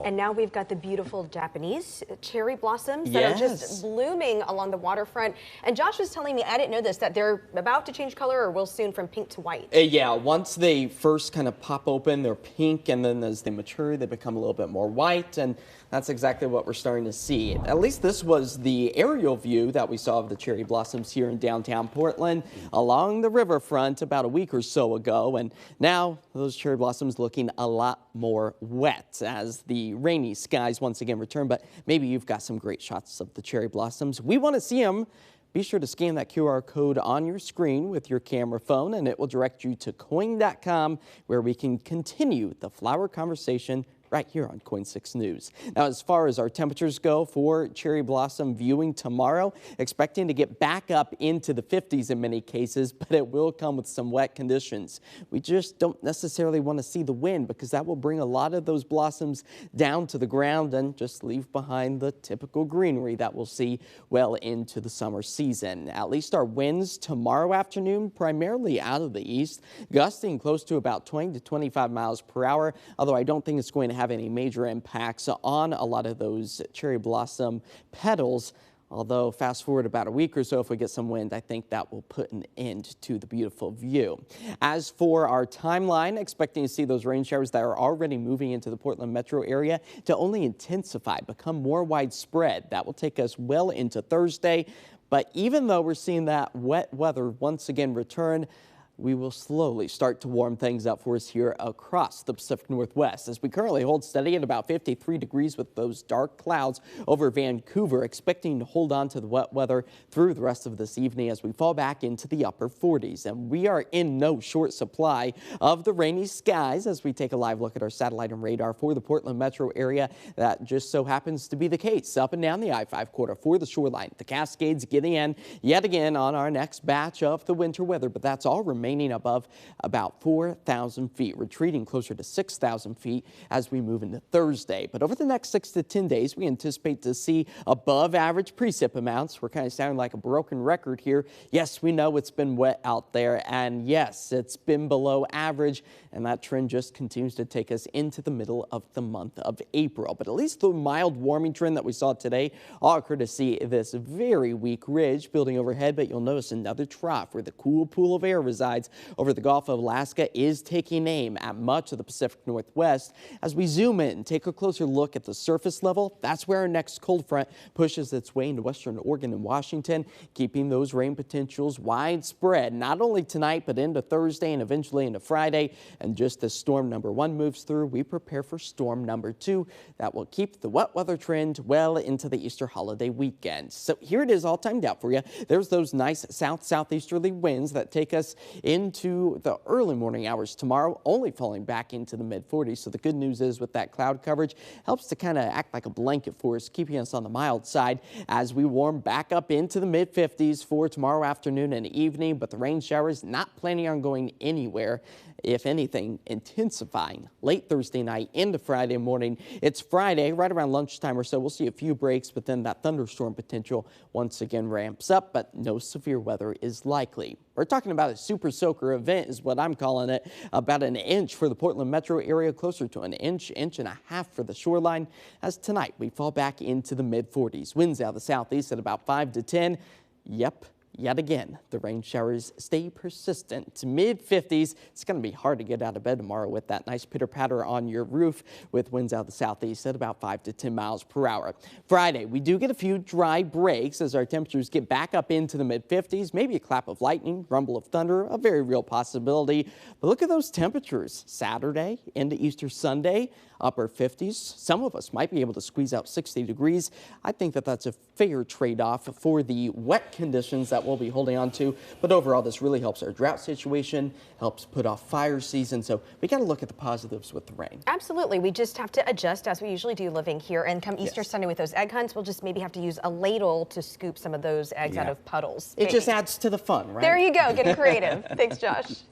And now we've got the beautiful Japanese cherry blossoms that are just blooming along the waterfront. And Josh was telling me, I didn't know this, that they're about to change color or will soon from pink to white. Yeah, once they first kind of pop open, they're pink, and then as they mature, they become a little bit more white. And that's exactly what we're starting to see. At least this was the aerial view that we saw of the cherry blossoms here in downtown Portland along the riverfront about a week or so ago. And now those cherry blossoms looking a lot more wet as the rainy skies once again return, but maybe you've got some great shots of the cherry blossoms. We want to see them. Be sure to scan that QR code on your screen with your camera phone, and it will direct you to KOIN.com, where we can continue the flower conversation right here on KOIN 6 News. Now, as far as our temperatures go for cherry blossom viewing tomorrow, expecting to get back up into the 50s in many cases, but it will come with some wet conditions. We just don't necessarily want to see the wind because that will bring a lot of those blossoms down to the ground and just leave behind the typical greenery that we'll see well into the summer season. At least our winds tomorrow afternoon, primarily out of the east, gusting close to about 20 to 25 miles per hour, although I don't think it's going to have any major impacts on a lot of those cherry blossom petals. Although fast forward about a week or so, if we get some wind, I think that will put an end to the beautiful view. As for our timeline, expecting to see those rain showers that are already moving into the Portland metro area to only intensify, become more widespread. That will take us well into Thursday. But even though we're seeing that wet weather once again return, we will slowly start to warm things up for us here across the Pacific Northwest as we currently hold steady at about 53 degrees with those dark clouds over Vancouver, expecting to hold on to the wet weather through the rest of this evening as we fall back into the upper 40s. And we are in no short supply of the rainy skies as we take a live look at our satellite and radar for the Portland metro area. That just so happens to be the case up and down the I-5 corridor for the shoreline. The Cascades getting in yet again on our next batch of the winter weather, but that's all remaining above about 4,000 feet, retreating closer to 6,000 feet as we move into Thursday. But over the next 6 to 10 days, we anticipate to see above average precip amounts. We're kind of sounding like a broken record here. Yes, we know it's been wet out there, and yes, it's been below average, and that trend just continues to take us into the middle of the month of April. But at least the mild warming trend that we saw today, all courtesy of this very weak ridge building overhead, but you'll notice another trough where the cool pool of air resides over the Gulf of Alaska is taking aim at much of the Pacific Northwest. As we zoom in and take a closer look at the surface level, that's where our next cold front pushes its way into western Oregon and Washington, keeping those rain potentials widespread, not only tonight, but into Thursday and eventually into Friday. And just as storm number 1 moves through, we prepare for storm number 2 that will keep the wet weather trend well into the Easter holiday weekend. So here it is all timed out for you. There's those nice south-southeasterly winds that take us into the early morning hours tomorrow, only falling back into the mid-40s. So the good news is with that cloud coverage, helps to kind of act like a blanket for us, keeping us on the mild side as we warm back up into the mid-50s for tomorrow afternoon and evening. But the rain showers not planning on going anywhere. If anything, intensifying late Thursday night into Friday morning. It's Friday, right around lunchtime or so. We'll see a few breaks, but then that thunderstorm potential once again ramps up, but no severe weather is likely. We're talking about a super soaker event is what I'm calling it. About an inch for the Portland metro area, closer to an inch, inch and a half for the shoreline. As tonight, we fall back into the mid-40s. Winds out of the southeast at about 5 to 10. Yep. Yet again, the rain showers stay persistent. Mid-50s. It's going to be hard to get out of bed tomorrow with that nice pitter-patter on your roof with winds out of the southeast at about 5 to 10 miles per hour. Friday, we do get a few dry breaks as our temperatures get back up into the mid-50s. Maybe a clap of lightning, rumble of thunder, a very real possibility. But look at those temperatures. Saturday into Easter Sunday, upper 50s. Some of us might be able to squeeze out 60 degrees. I think that that's a fair trade-off for the wet conditions that we'll be holding on to. But overall, this really helps our drought situation, helps put off fire season. So we got to look at the positives with the rain. Absolutely. We just have to adjust as we usually do living here. And come Easter Sunday with those egg hunts, we'll just maybe have to use a ladle to scoop some of those eggs out of puddles. It just adds to the fun, right? There you go. Getting creative. Thanks, Josh.